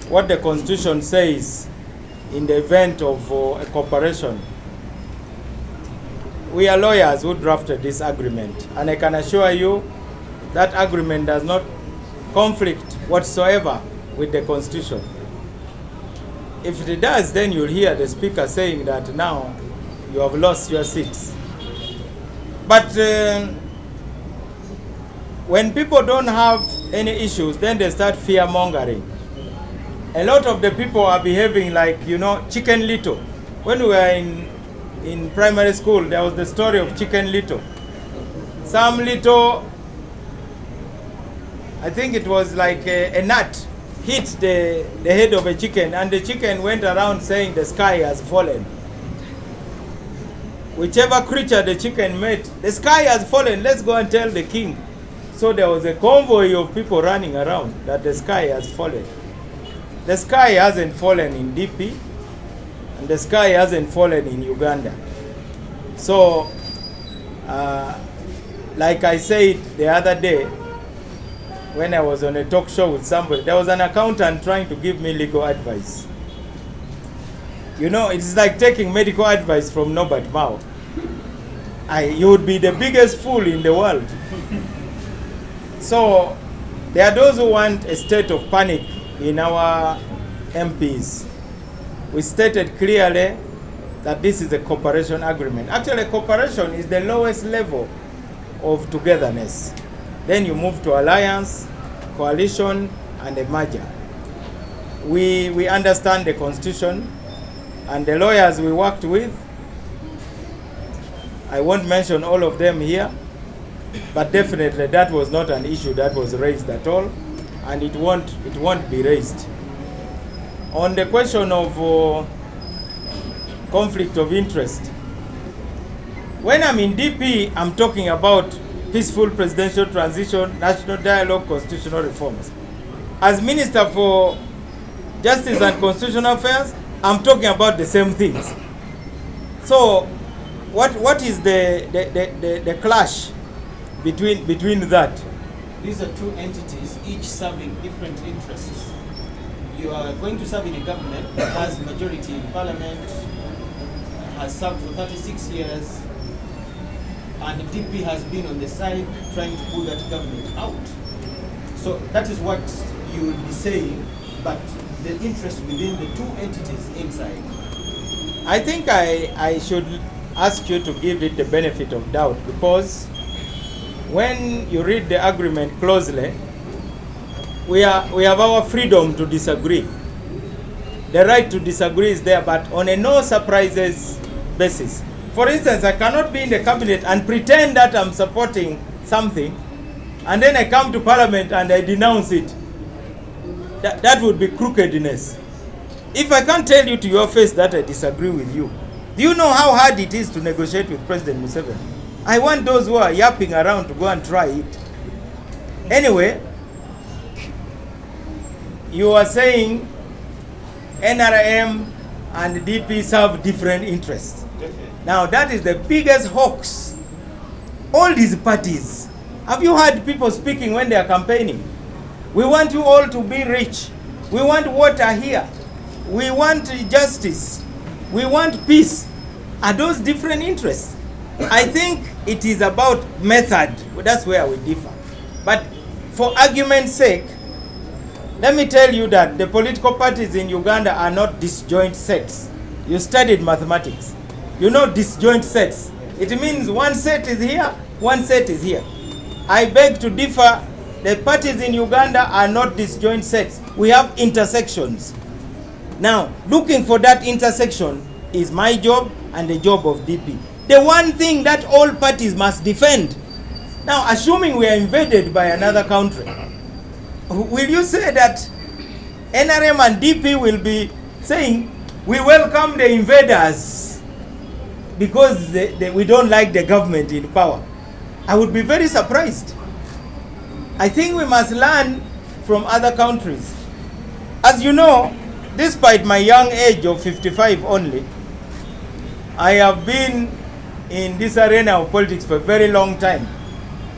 What the Constitution says in the event of a cooperation. We are lawyers who drafted this agreement, and I can assure you that agreement does not conflict whatsoever with the Constitution. If it does, then you'll hear the Speaker saying that now you have lost your seats. But when people don't have any issues, then they start fear-mongering. A lot of the people are behaving like, you know, Chicken Little. When we were in primary school, there was the story of Chicken Little. Some little, I think it was like a nut, hit the head of a chicken, and the chicken went around saying the sky has fallen. Whichever creature the chicken met, the sky has fallen, let's go and tell the king. So there was a convoy of people running around that the sky has fallen. The sky hasn't fallen in DP, and the sky hasn't fallen in Uganda. So, like I said the other day, when I was on a talk show with somebody, there was an accountant trying to give me legal advice. You know, it's like taking medical advice from Nobert. You would be the biggest fool in the world. So, there are those who want a state of panic in our MPs. We stated clearly that this is a cooperation agreement. Actually, cooperation is the lowest level of togetherness. Then you move to alliance, coalition, and a merger. We understand the Constitution, and the lawyers we worked with, I won't mention all of them here, but definitely that was not an issue that was raised at all, and it won't be raised. On the question of conflict of interest, when I'm in DP, I'm talking about peaceful presidential transition, national dialogue, constitutional reforms. As Minister for Justice and Constitutional Affairs, I'm talking about the same things. So, what is the clash between that? These are two entities, each serving different interests. You are going to serve in a government that has majority in parliament, has served for 36 years, and the DP has been on the side trying to pull that government out. So that is what you will be saying, but the interest within the two entities inside. I think I should ask you to give it the benefit of doubt, because when you read the agreement closely, we have our freedom to disagree. The right to disagree is there, but on a no surprises basis. For instance, I cannot be in the cabinet and pretend that I'm supporting something, and then I come to parliament and I denounce it. That would be crookedness. If I can't tell you to your face that I disagree with you, do you know how hard it is to negotiate with President Museveni? I want those who are yapping around to go and try it. Anyway, you are saying NRM and DP serve different interests. Now that is the biggest hoax. All these parties, have you heard people speaking when they are campaigning? We want you all to be rich. We want water here. We want justice. We want peace. Are those different interests? I think it is about method. That's where we differ. But for argument's sake, let me tell you that the political parties in Uganda are not disjoint sets. You studied mathematics. You know disjoint sets. It means one set is here, one set is here. I beg to differ. The parties in Uganda are not disjoint sets. We have intersections. Now, looking for that intersection is my job and the job of DP. The one thing that all parties must defend. Now, assuming we are invaded by another country, will you say that NRM and DP will be saying, we welcome the invaders because we don't like the government in power? I would be very surprised. I think we must learn from other countries. As you know, despite my young age of 55 only, I have been in this arena of politics for a very long time.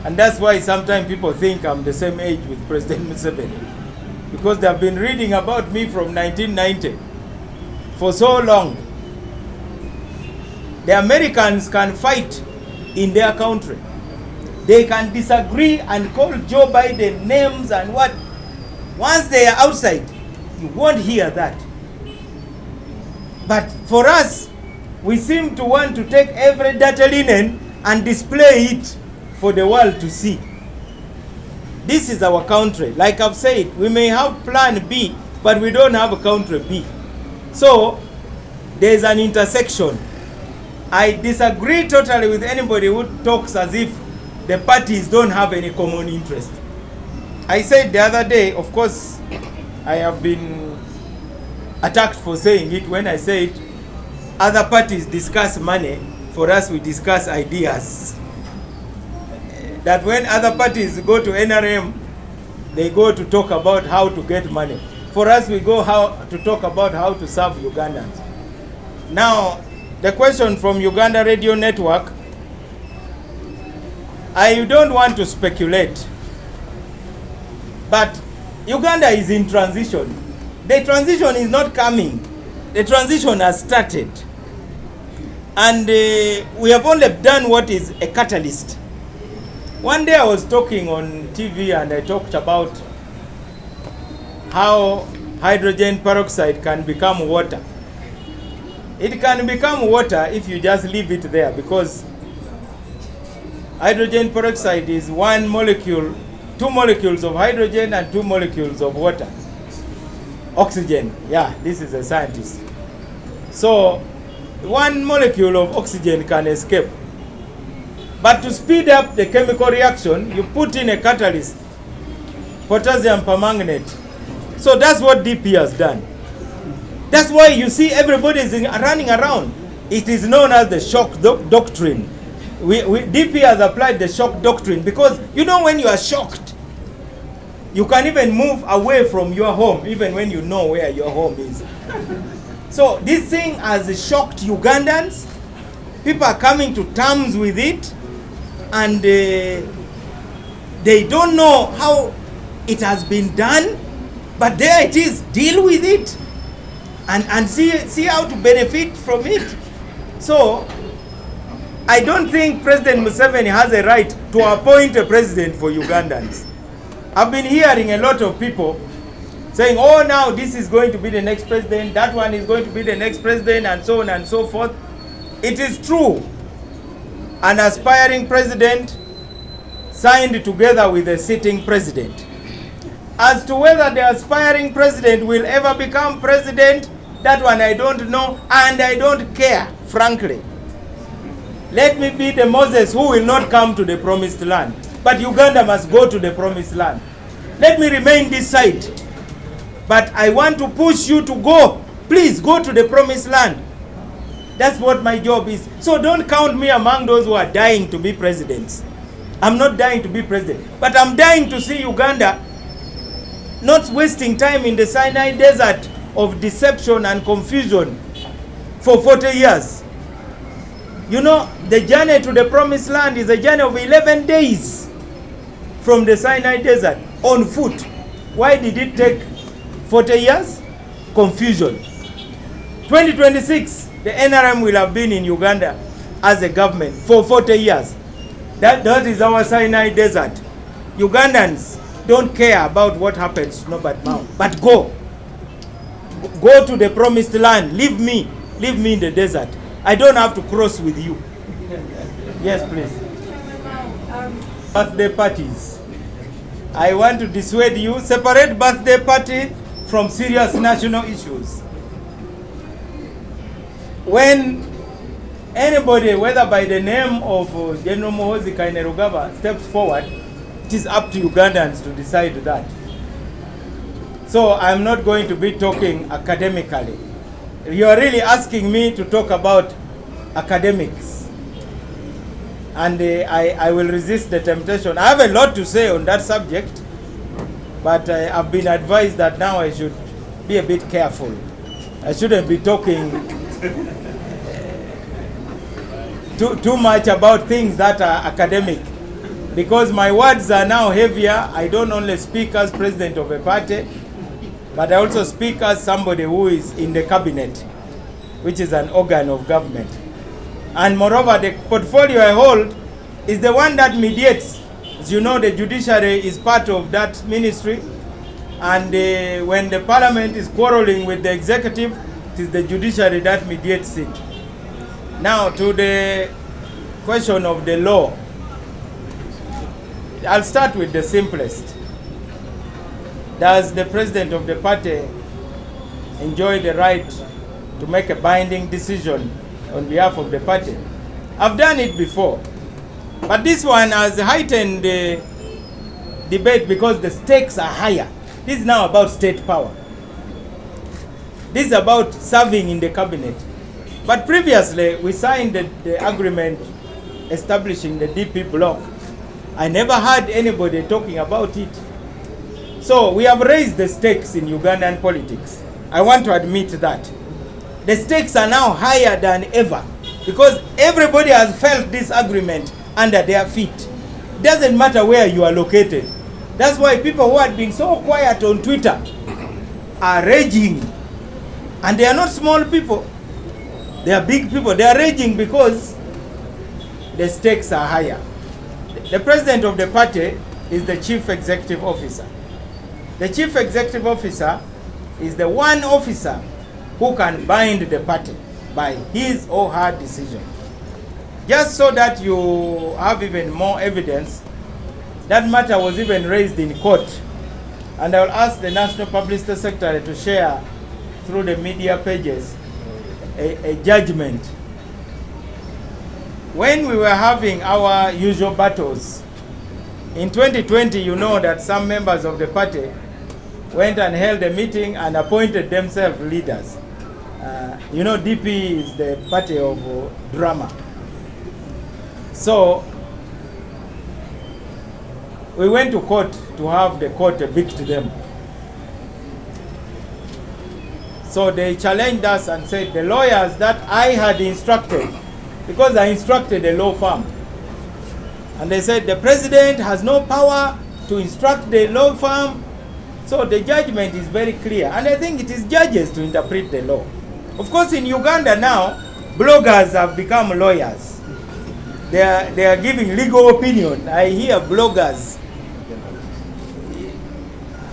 And that's why sometimes people think I'm the same age with President Museveni. Because they have been reading about me from 1990 for so long. The Americans can fight in their country. They can disagree and call Joe Biden names and what. Once they are outside, you won't hear that. But for us, we seem to want to take every dirty linen and display it for the world to see. This is our country. Like I've said, we may have plan B, but we don't have a country B. So there's an intersection. I disagree totally with anybody who talks as if the parties don't have any common interest. I said the other day, of course, I have been attacked for saying it when I said other parties discuss money, for us we discuss ideas. That when other parties go to NRM, they go to talk about how to get money. For us, we go to talk about how to serve Ugandans. Now, the question from Uganda Radio Network, I don't want to speculate, but Uganda is in transition. The transition is not coming. The transition has started. And we have only done what is a catalyst. One day I was talking on TV and I talked about how hydrogen peroxide can become water. It can become water if you just leave it there, because hydrogen peroxide is one molecule, 2 molecules of hydrogen and 2 molecules of water. Oxygen, yeah, this is a scientist. So 1 molecule of oxygen can escape. But to speed up the chemical reaction, you put in a catalyst, potassium permanganate. So that's what DP has done. That's why you see everybody is running around. It is known as the shock doctrine. DP has applied the shock doctrine because, you know, when you are shocked, you can even move away from your home, even when you know where your home is. So this thing has shocked Ugandans. People are coming to terms with it, and they don't know how it has been done, but there it is. Deal with it and see how to benefit from it. So I don't think President Museveni has a right to appoint a president for Ugandans. I've been hearing a lot of people saying, oh, now this is going to be the next president, that one is going to be the next president, and so on and so forth. It is true. An aspiring president signed together with a sitting president. As to whether the aspiring president will ever become president, that one I don't know, and I don't care, frankly. Let me be the Moses who will not come to the promised land. But Uganda must go to the promised land. Let me remain this side. But I want to push you to go. Please go to the promised land. That's what my job is. So don't count me among those who are dying to be presidents. I'm not dying to be president. But I'm dying to see Uganda not wasting time in the Sinai Desert of deception and confusion for 40 years. You know, the journey to the promised land is a journey of 11 days from the Sinai Desert on foot. Why did it take 40 years? Confusion. 2026, the NRM will have been in Uganda, as a government for 40 years. That is our Sinai Desert. Ugandans don't care about what happens to Nobert, but go to the promised land. Leave me in the desert. I don't have to cross with you. Yes, please. Birthday parties. I want to dissuade you. Separate birthday party from serious national issues. When anybody, whether by the name of General Muhoozi Kainerugaba, steps forward, it is up to Ugandans to decide that. So I'm not going to be talking academically. You are really asking me to talk about academics. And I will resist the temptation. I have a lot to say on that subject, but I've been advised that now I should be a bit careful. I shouldn't be talking too much about things that are academic, because my words are now heavier. I don't only speak as president of a party, but I also speak as somebody who is in the cabinet, which is an organ of government. And moreover, the portfolio I hold is the one that mediates. As you know, the judiciary is part of that ministry, and when the parliament is quarreling with the executive, it is the judiciary that mediates it. Now, to the question of the law, I'll start with the simplest. Does the president of the party enjoy the right to make a binding decision on behalf of the party? I've done it before, but this one has heightened the debate because the stakes are higher. This is now about state power. This is about serving in the cabinet. But previously, we signed the agreement establishing the DP bloc. I never heard anybody talking about it. So we have raised the stakes in Ugandan politics. I want to admit that. The stakes are now higher than ever because everybody has felt this agreement under their feet. It doesn't matter where you are located. That's why people who had been so quiet on Twitter are raging. And they are not small people. They are big people. They are raging because the stakes are higher. The president of the party is the chief executive officer. The chief executive officer is the one officer who can bind the party by his or her decision. Just so that you have even more evidence, that matter was even raised in court. And I will ask the National Publicity Secretary to share through the media pages a judgment. When we were having our usual battles, in 2020, you know that some members of the party went and held a meeting and appointed themselves leaders. You know, DP is the party of drama. So we went to court to have the court evict them. So they challenged us and said the lawyers that I had instructed, because I instructed a law firm, and they said the president has no power to instruct the law firm. So the judgment is very clear, and I think it is judges to interpret the law. Of course, in Uganda now, bloggers have become lawyers. They are giving legal opinion. I hear bloggers,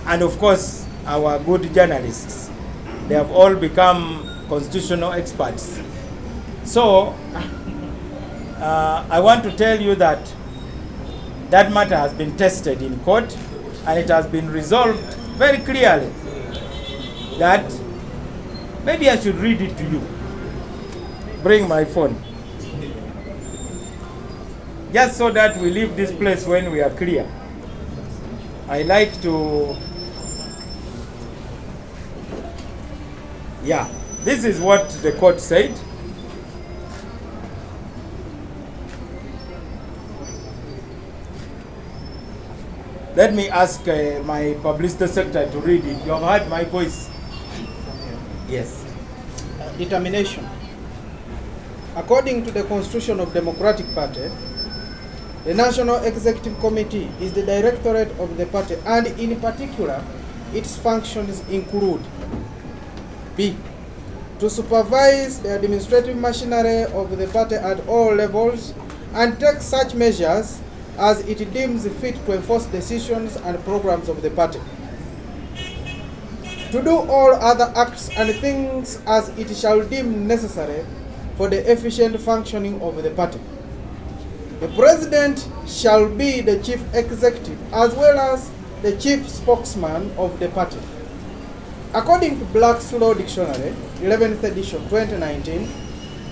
and of course our good journalists. They have all become constitutional experts. So I want to tell you that that matter has been tested in court, and it has been resolved very clearly that maybe I should read it to you. Bring my phone. Just so that we leave this place when we are clear. I like to... Yeah, this is what the court said. Let me ask my publicity secretary to read it. You have heard my voice? Yes. Determination. According to the Constitution of Democratic Party, the National Executive Committee is the directorate of the party, and in particular, its functions include B. to supervise the administrative machinery of the party at all levels and take such measures as it deems fit to enforce decisions and programs of the party. To do all other acts and things as it shall deem necessary for the efficient functioning of the party. The President shall be the Chief Executive as well as the Chief Spokesman of the party. According to Black's Law Dictionary, 11th edition 2019,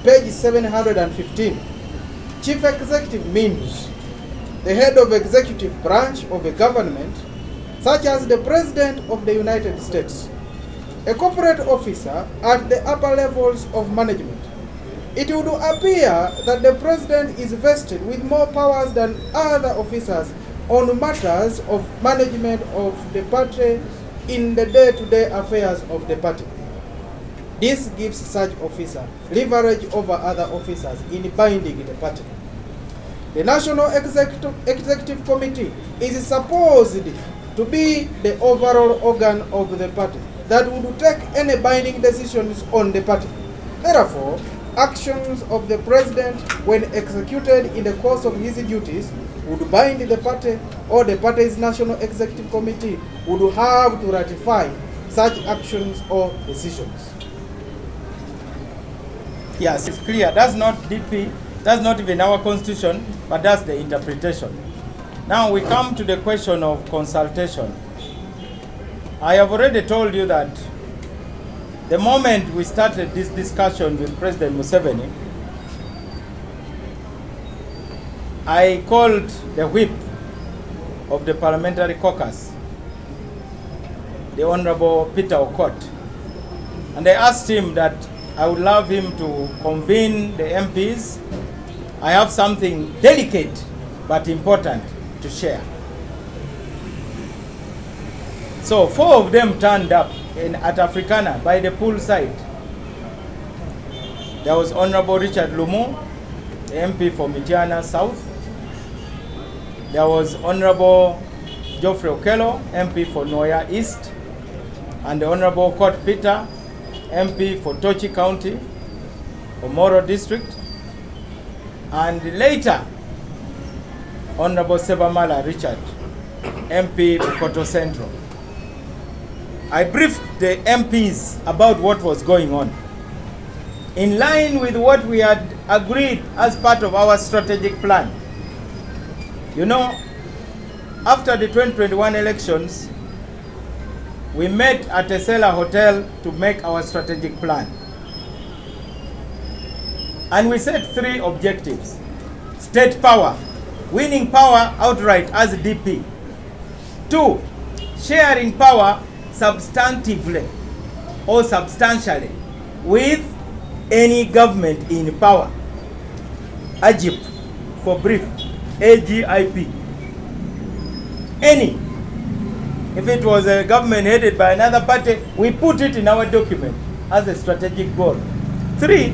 page 715, Chief Executive means the head of executive branch of a government, such as the President of the United States, a corporate officer at the upper levels of management. It would appear that the President is vested with more powers than other officers on matters of management of the party in the day-to-day affairs of the party. This gives such officer leverage over other officers in binding the party. The National Executive Committee is supposed to be the overall organ of the party that would take any binding decisions on the party. Therefore, actions of the President when executed in the course of his duties would bind the party, or the party's National Executive Committee would have to ratify such actions or decisions. Yes, it's clear. That's not DP, that's not even our constitution, but that's the interpretation. Now we come to the question of consultation. I have already told you that the moment we started this discussion with President Museveni, I called the whip of the parliamentary caucus, the Honorable Peter Okot, and I asked him that I would love him to convene the MPs. I have something delicate but important to share. So 4 of them turned up at Africana by the poolside. There was Honorable Richard Lumu, the MP for Mityana South. There was Honorable Geoffrey Okello, MP for Noya East, and the Honorable Court Peter, MP for Tochi County, Omoro District, and later Honorable Sebamala Richard, MP Bukoto Central. I briefed the MPs about what was going on, in line with what we had agreed as part of our strategic plan. You know, after the 2021 elections, we met at a Sela Hotel to make our strategic plan. And we set 3 objectives. State power, winning power outright as DP. 2, sharing power substantively or substantially with any government in power. AGIP for brief, AGIP. Any. If it was a government headed by another party, we put it in our document as a strategic goal. 3,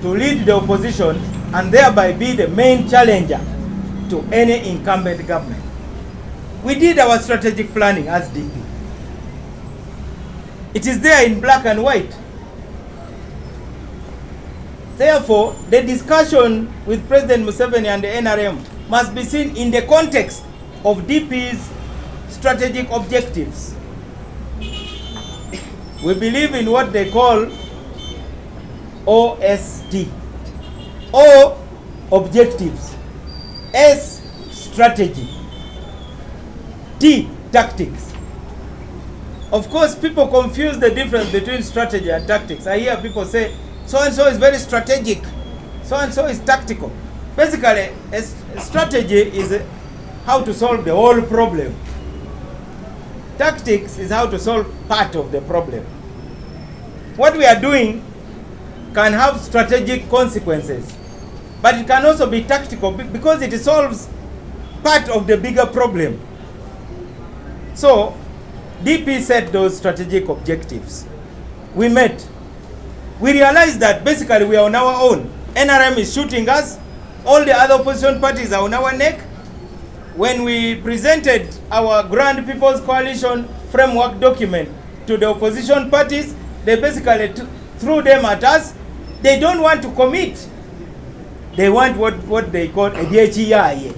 to lead the opposition and thereby be the main challenger to any incumbent government. We did our strategic planning as DP. It is there in black and white. Therefore, the discussion with President Museveni and the NRM must be seen in the context of DP's strategic objectives. We believe in what they call OSD. O, objectives. S, strategy. T, tactics. Of course, people confuse the difference between strategy and tactics. I hear people say, so-and-so is very strategic, so-and-so is tactical. Basically, a strategy is how to solve the whole problem. Tactics is how to solve part of the problem. What we are doing can have strategic consequences, but it can also be tactical because it solves part of the bigger problem. So, DP set those strategic objectives. We met. We realized that basically we are on our own. NRM is shooting us. All the other opposition parties are on our neck. When we presented our Grand People's Coalition framework document to the opposition parties, they basically threw them at us. They don't want to commit. They want what they call a DHEI.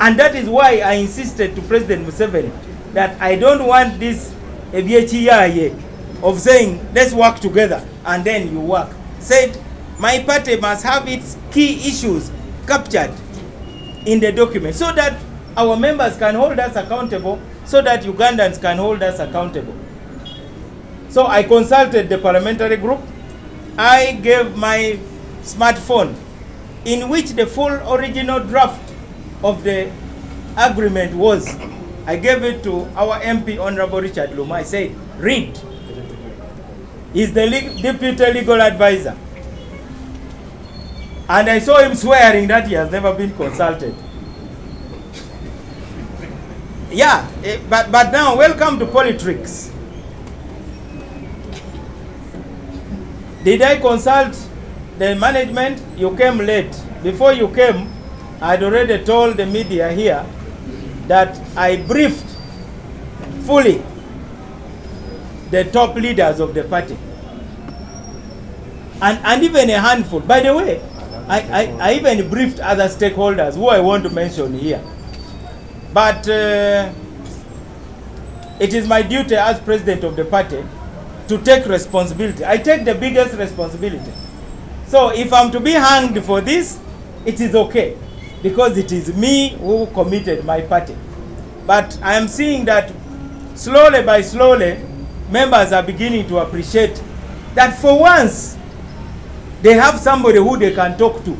And that is why I insisted to President Museveni that I don't want this DHEI of saying, let's work together, and then you work. Said, my party must have its key issues captured in the document so that our members can hold us accountable, so that Ugandans can hold us accountable. So I consulted the parliamentary group. I gave my smartphone in which the full original draft of the agreement was. I gave it to our MP, Honorable Richard Luma. I said, read. He's the deputy legal advisor. And I saw him swearing that he has never been consulted. Yeah, but now welcome to politics. Did I consult the management? You came late. Before you came, I'd already told the media here that I briefed fully the top leaders of the party. And even a handful. By the way, I even briefed other stakeholders who I want to mention here. But it is my duty as president of the party to take responsibility. I take the biggest responsibility. So if I'm to be hanged for this, it is okay, because it is me who committed my party. But I am seeing that slowly by slowly, members are beginning to appreciate that for once, they have somebody who they can talk to,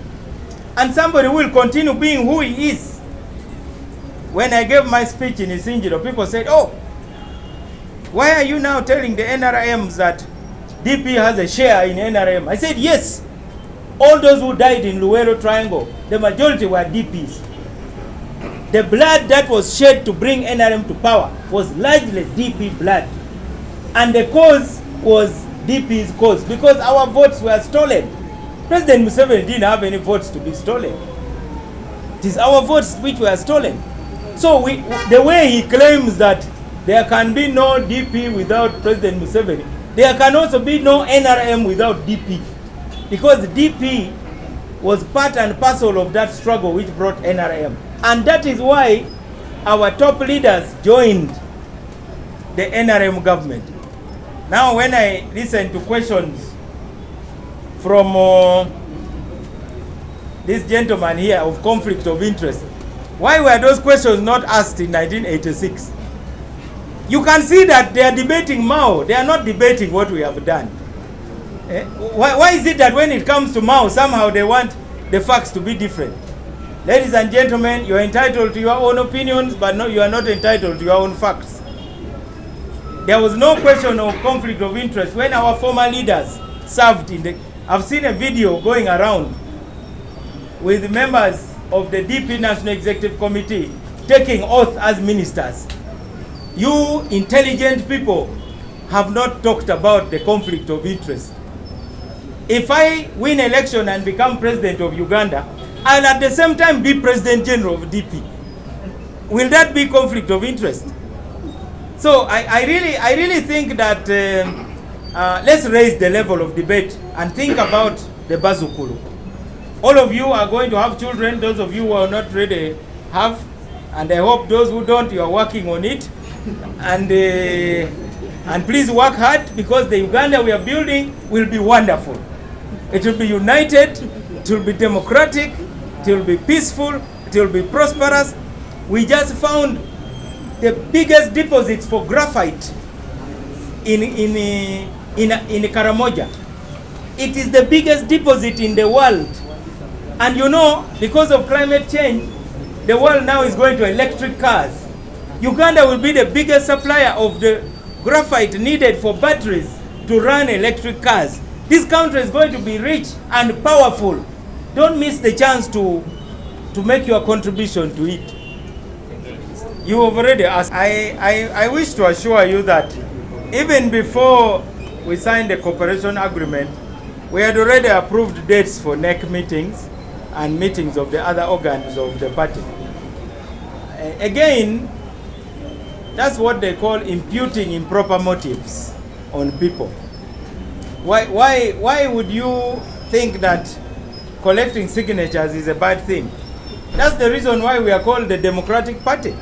and somebody who will continue being who he is. When I gave my speech in Isinjiro, people said, oh, why are you now telling the NRMs that DP has a share in NRM? I said, yes. All those who died in Luwero Triangle, the majority were DPs. The blood that was shed to bring NRM to power was largely DP blood. And the cause was DP's cause, because our votes were stolen. President Museveni didn't have any votes to be stolen. It is our votes which were stolen. So the way he claims that there can be no DP without President Museveni, there can also be no NRM without DP. Because DP was part and parcel of that struggle which brought NRM. And that is why our top leaders joined the NRM government. Now when I listen to questions from this gentleman here of conflict of interest, why were those questions not asked in 1986? You can see that they are debating Mao. They are not debating what we have done. Why is it that when it comes to Mao, somehow they want the facts to be different? Ladies and gentlemen, you are entitled to your own opinions, but no, you are not entitled to your own facts. There was no question of conflict of interest when our former leaders served in the... I've seen a video going around with members of the DP National Executive Committee taking oath as ministers. You intelligent people have not talked about the conflict of interest. If I win election and become president of Uganda, I'll at the same time be president general of DP. Will that be conflict of interest? So I really think that let's raise the level of debate and think about the Bazukulu. All of you are going to have children. Those of you who are not ready have, and I hope those who don't, you are working on it. And please work hard, because the Uganda we are building will be wonderful. It will be united, it will be democratic, it will be peaceful, it will be prosperous. We just found the biggest deposits for graphite in Karamoja. It is the biggest deposit in the world. And you know, because of climate change, the world now is going to electric cars. Uganda will be the biggest supplier of the graphite needed for batteries to run electric cars. This country is going to be rich and powerful. Don't miss the chance to make your contribution to it. You have already asked. I wish to assure you that even before we signed the cooperation agreement, we had already approved dates for NEC meetings and meetings of the other organs of the party. Again, that's what they call imputing improper motives. on people. Why would you think that collecting signatures is a bad thing? That's the reason why we are called the Democratic Party.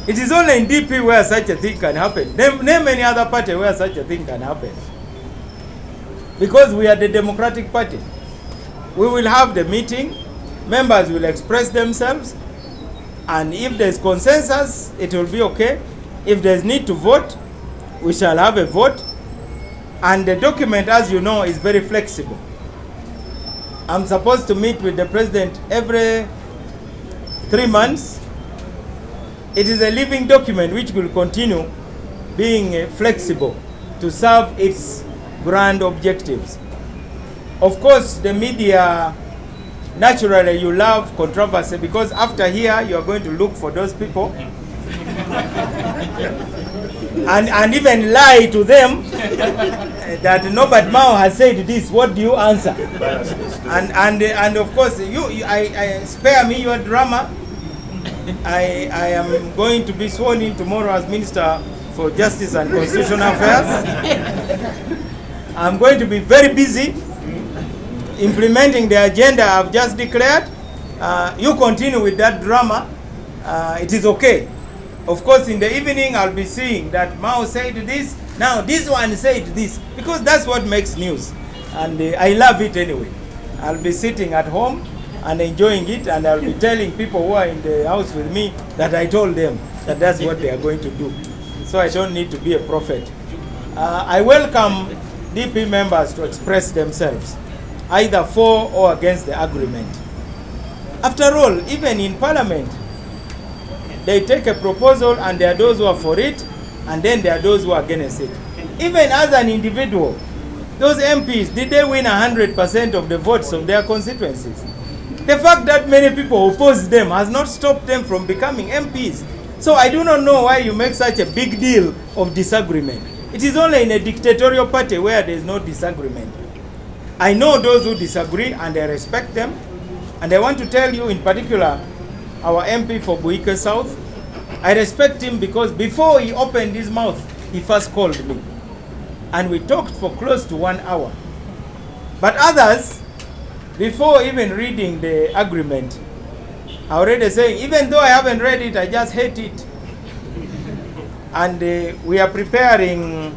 It is only in DP where such a thing can happen. Name any other party where such a thing can happen. Because we are the Democratic Party. We will have the meeting, members will express themselves, and if there's consensus, it will be okay. If there's need to vote, we shall have a vote. And the document, as you know, is very flexible. I'm supposed to meet with the president every 3 months. It is a living document which will continue being flexible to serve its grand objectives. Of course, the media, naturally you love controversy, because after here you are going to look for those people and even lie to them that Nobert Mao has said this. What do you answer? And of course, I spare me your drama. I am going to be sworn in tomorrow as Minister for Justice and Constitutional Affairs. I'm going to be very busy implementing the agenda I've just declared. You continue with that drama. It is okay. Of course, in the evening, I'll be seeing that Mao said this, now this one said this, because that's what makes news. And I love it anyway. I'll be sitting at home and enjoying it, and I'll be telling people who are in the house with me that I told them that that's what they are going to do. So I don't need to be a prophet. I welcome DP members to express themselves, either for or against the agreement. After all, even in Parliament, they take a proposal and there are those who are for it, and then there are those who are against it. Even as an individual, those MPs, did they win 100% of the votes of their constituencies? The fact that many people oppose them has not stopped them from becoming MPs. So I do not know why you make such a big deal of disagreement. It is only in a dictatorial party where there is no disagreement. I know those who disagree and I respect them. And I want to tell you in particular, our MP for Buike South, I respect him because before he opened his mouth, he first called me. And we talked for close to 1 hour. But others, before even reading the agreement, are already saying, even though I haven't read it, I just hate it. And we are preparing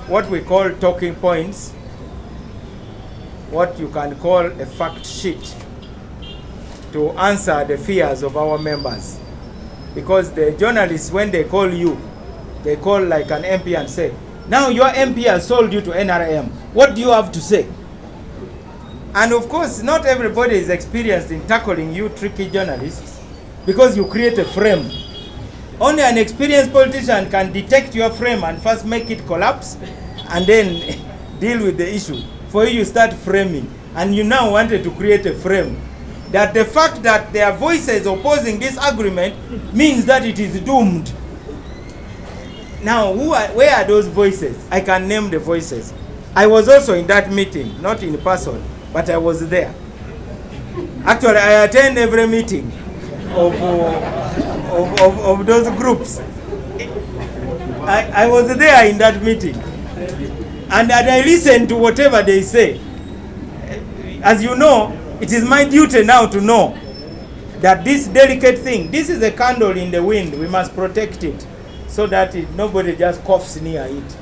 what we call talking points, what you can call a fact sheet, to answer the fears of our members. Because the journalists, when they call you, they call like an MP and say, now your MP has sold you to NRM. What do you have to say? And of course, not everybody is experienced in tackling you tricky journalists, because you create a frame. Only an experienced politician can detect your frame and first make it collapse and then deal with the issue. For you start framing, and you now wanted to create a frame that the fact that there are voices opposing this agreement means that it is doomed. Now, where are those voices? I can name the voices. I was also in that meeting, not in person, but I was there. Actually, I attend every meeting of those groups. I was there in that meeting. And I listened to whatever they say. As you know, it is my duty now to know that this delicate thing, this is a candle in the wind. We must protect it so that nobody just coughs near it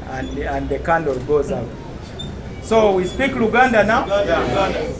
and the candle goes out. So we speak Luganda now. Luganda.